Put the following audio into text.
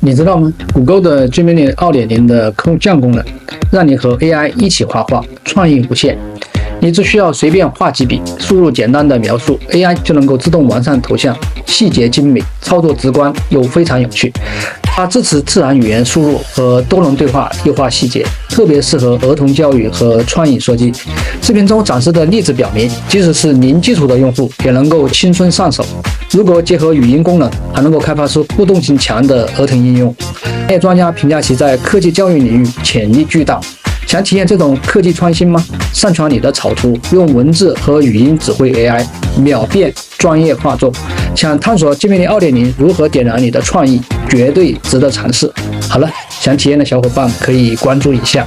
你知道吗？谷歌的 Gemini 2.0的空降功能，让你和 AI 一起画画，创意无限。你只需要随便画几笔，输入简单的描述 ，AI 就能够自动完善头像，细节精美，操作直观又非常有趣。它支持自然语言输入和多轮对话，优化细节，特别适合儿童教育和创意设计。视频中展示的例子表明，即使是零基础的用户也能够轻松上手。如果结合语音功能，还能够开发出互动性强的儿童应用。业专家评价其在科技教育领域潜力巨大。想体验这种科技创新吗？上传你的草图，用文字和语音指挥 AI， 秒变专业画作。想探索 Gemini 2.0如何点燃你的创意，绝对值得尝试。好了，想体验的小伙伴可以关注一下。